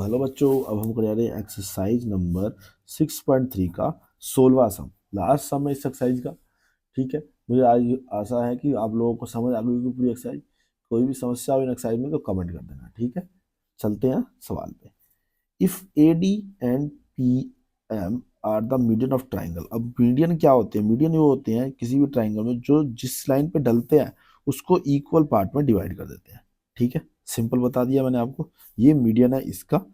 Hello बच्चों, अब हम कर रहे हैं एक्सरसाइज नंबर 6.3 का 16वां सम, लास्ट सम है इस एक्सरसाइज का। ठीक है, मुझे आज आशा है कि आप लोगों को समझ आ गई होगी पूरी एक्सरसाइज। कोई भी समस्या हो इन एक्सरसाइज में तो कमेंट कर देना। ठीक है, चलते हैं सवाल पे। If A D and P M are the median of triangle. अब मीडियन क्या होते हैं? मीडियन वो होते हैं किसी भी ट्राइंगल में जो जिस लाइन पे डलते हैं उसको इक्वल पार्ट में डिवाइड कर देते हैं। ठीक है, सिंपल बता दिया मैंने आपको। ये मीडियन है इसका।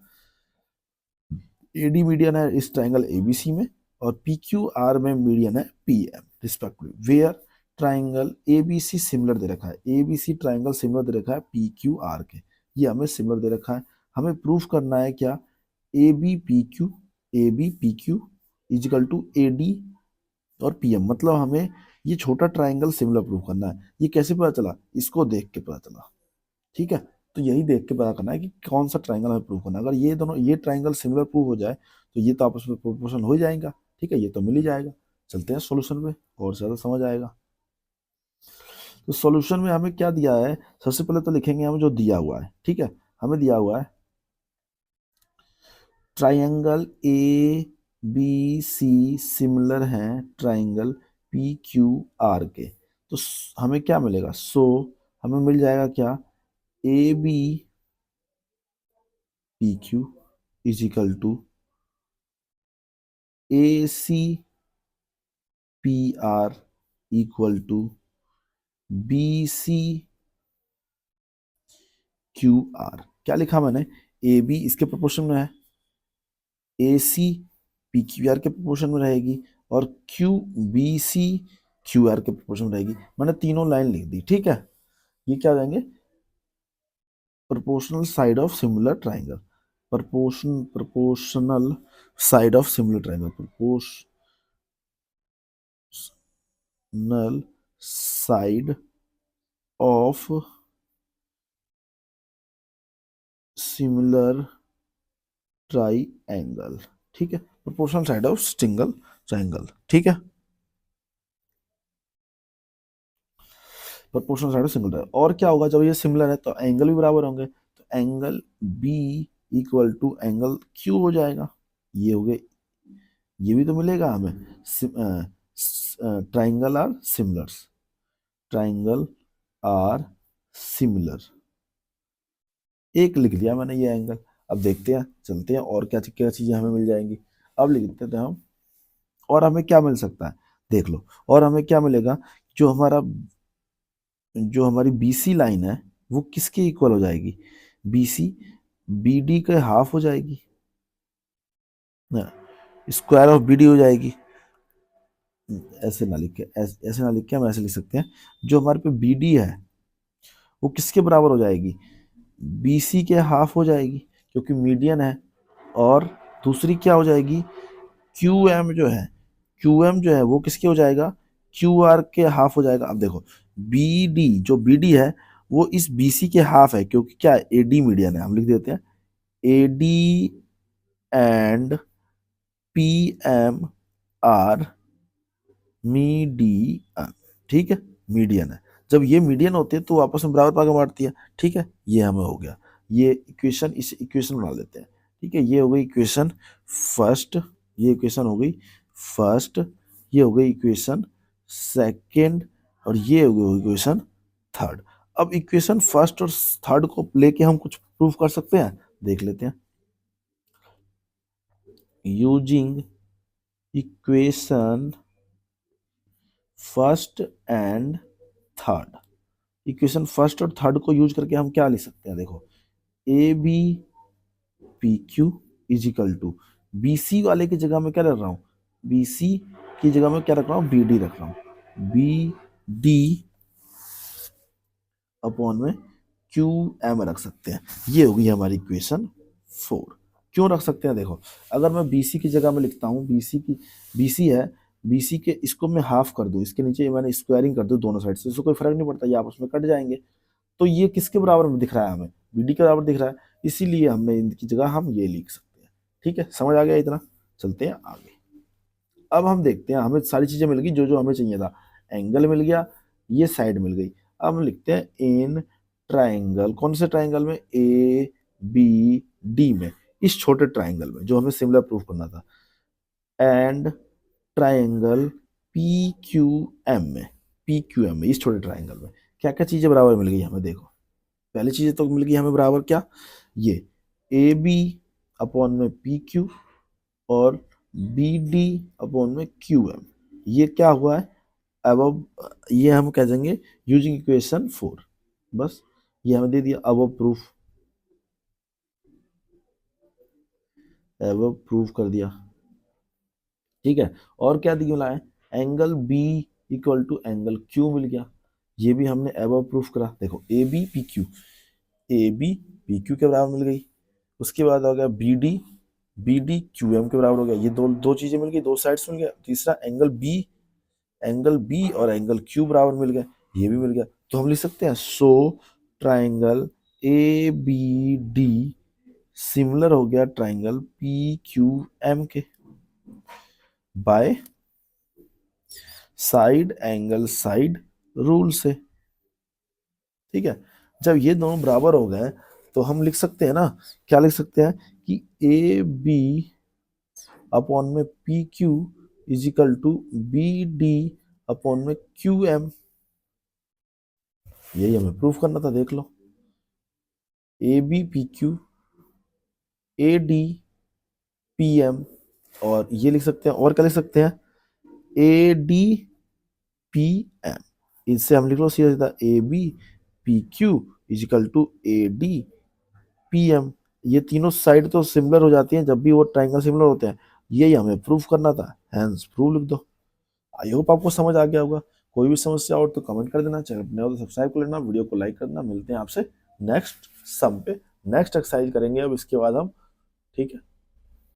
एडी मीडियन है इस ट्राइंगल एबीसी में, और पी क्यू आर में मीडियन है P M respectively. Where triangle ABC similar दे रखा है, एबीसी ट्राइंगल सिमिलर दे रखा है पी क्यू आर के। ये हमें सिमिलर दे रखा है। हमें प्रूफ करना है क्या? A B P Q equal to A D और पी एम। मतलब हमें ये छोटा ट्राइंगल सिमिलर प्रूफ करना है। ये कैसे पता चला? इसको देख के पता चला। ठीक है, तो यही देख के पता करना है कि कौन सा ट्राइंगल हमें प्रूव करना है। अगर ये दोनों ये ट्राइंगल सिमिलर प्रूव हो जाए तो ये तो आपस में प्रोपोर्शन हो ही जाएगा। ठीक है, ये तो मिल ही जाएगा। चलते हैं सॉल्यूशन पे और ज्यादा समझ आएगा। तो सॉल्यूशन में हमें क्या दिया है? सबसे पहले तो लिखेंगे हम जो दिया हुआ है। ठीक है, हमें दिया हुआ है triangle A B C similar हैं ट्राइंगल पी क्यू आर के। तो हमें क्या मिलेगा? हमें मिल जाएगा क्या? A B P Q is equal to A C P R equal to B C Q R. क्या लिखा मैंने? ए बी इसके प्रोपोर्शन में है, A C P Q R के प्रोपोर्शन में रहेगी, और Q B C Q R के प्रोपोर्शन में रहेगी। मैंने तीनों लाइन लिख दी। ठीक है, ये क्या हो जाएंगे? Proportional side of similar triangle. Proportional side of similar triangle. Proportional side of similar triangle. ठीक है, proportional side of single triangle. ठीक है, proportional side of single triangle. और क्या होगा? जब ये सिमिलर है तो एंगल भी बराबर होंगे, तो angle B equal to angle Q हो जाएगा। ये हो गए, ये भी तो मिलेगा हमें। Triangle are similar, triangle are similar. एक लिख दिया मैंने ये एंगल। अब देखते हैं, चलते हैं और क्या क्या चीजें हमें मिल जाएंगी। अब लिख देते हैं हम। और हमें क्या मिल सकता है? देख लो, और हमें क्या मिलेगा? जो हमारा जो हमारी बीसी लाइन है वो किसके इक्वल हो जाएगी? बीसी बीडी के हाफ हो जाएगी ना, स्क्वायर ऑफ बीडी हो जाएगी। ऐसे ना लिख के ऐसे ना लिख के हम ऐसे लिख सकते हैं। जो हमारे पे बीडी है वो किसके बराबर हो जाएगी? बीसी के हाफ हो जाएगी, क्योंकि मीडियन है। और दूसरी क्या हो जाएगी? क्यू एम जो है, क्यू एम जो है वो किसके हो जाएगा? क्यू आर के हाफ हो जाएगा। अब देखो, बी डी जो बी डी है वो इस बी सी के हाफ है, क्योंकि क्या है? ए डी मीडियन है। हम लिख देते हैं A D and P M are median. ठीक है, मीडियन है। जब ये मीडियन होते हैं तो आपस में बराबर भाग बांटती है। ठीक है, ये हमें हो गया। ये इक्वेशन, इस इक्वेशन बना लेते हैं। ठीक है, ये हो गई इक्वेशन फर्स्ट, ये इक्वेशन हो गई फर्स्ट, ये हो गई इक्वेशन सेकंड, और ये हो गई इक्वेशन थर्ड। अब इक्वेशन फर्स्ट और थर्ड को लेके हम कुछ प्रूफ कर सकते हैं, देख लेते हैं। Using equation first and third, equation first और थर्ड को यूज करके हम क्या लिख सकते हैं? देखो, A B P Q equal to B C वाले की जगह में क्या रख रहा हूँ? बी सी की जगह में क्या रख रहा हूँ? बी डी रख रहा हूँ। बी डी अपॉन में क्यू एम रख सकते हैं। ये होगी हमारी इक्वेशन 4। क्यों रख सकते हैं? देखो, अगर मैं बी सी की जगह में लिखता हूँ, बी सी है, बी सी के इसको मैं हाफ कर दूँ, इसके नीचे मैंने स्क्वायरिंग कर दूँ दोनों साइड से, इसको कोई फर्क नहीं पड़ता, ये आपस में कट जाएंगे। तो ये किसके बराबर में दिख रहा है? हमें बीडी के बराबर दिख रहा है, इसीलिए हमने इनकी जगह हम ये लिख सकते हैं। ठीक है, समझ आ गया इतना? चलते हैं आगे। अब हम देखते हैं, हमें सारी चीजें मिल गई जो जो हमें चाहिए था। एंगल मिल गया, ये साइड मिल गई। अब हम लिखते हैं इन ट्राइंगल, कौन से ट्राइंगल में? ए बी डी में। इस छोटे ट्राइंगल में जो हमें सिमिलर प्रूफ करना था, and triangle P Q M में, पी क्यू एम में, इस छोटे ट्राइंगल में क्या क्या चीजें बराबर मिल गई हमें? देखो, पहली चीज तो मिल गई हमें बराबर क्या, ये ए बी अपॉन में पी क्यू और बी डी अपॉन में क्यू एम, ये क्या हुआ है अब, ये हम कह देंगे यूजिंग इक्वेशन 4। बस ये हमें दे दिया, अब प्रूफ, अब प्रूफ कर दिया, ठीक है। और क्या दिया है, angle B equal to angle Q मिल गया, ये भी हमने अब प्रूफ करा। देखो A B P Q, A B P Q के बराबर मिल गई, उसके बाद हो गया बी डी क्यू एम के बराबर हो गया, ये दो दो चीजें मिल गई, दो साइड्स मिल गया। तीसरा एंगल बी और एंगल क्यू बराबर मिल गया, ये भी मिल गया। तो हम लिख सकते हैं so triangle A B D similar हो गया ट्राइंगल पी क्यू एम के by side angle side rule से, ठीक है। जब ये दोनों बराबर हो गए तो हम लिख सकते हैं ना, क्या लिख सकते हैं कि ए बी अपॉन में P Q is equal to B D upon में क्यू एम, यही हमें प्रूफ करना था। देख लो, A B P Q, A D P M, और ये लिख सकते हैं, और क्या लिख सकते हैं, ए डी पी एम, इससे हम लिख लो सीधा सीधा A B P Q equal to A D P M. ये तीनों साइड तो सिमिलर हो जाती हैं जब भी वो ट्राइंगल सिमिलर होते हैं, यही हमें प्रूफ करना था, हैंस प्रूफ लिख दो। आई होप आपको समझ आ गया होगा। कोई भी समस्या हो तो कमेंट कर देना, चैनल पर नए हो तो सब्सक्राइब कर लेना, वीडियो को लाइक कर देना। मिलते हैं आपसे नेक्स्ट सम पे, नेक्स्ट एक्सरसाइज करेंगे अब इसके बाद हम, ठीक है।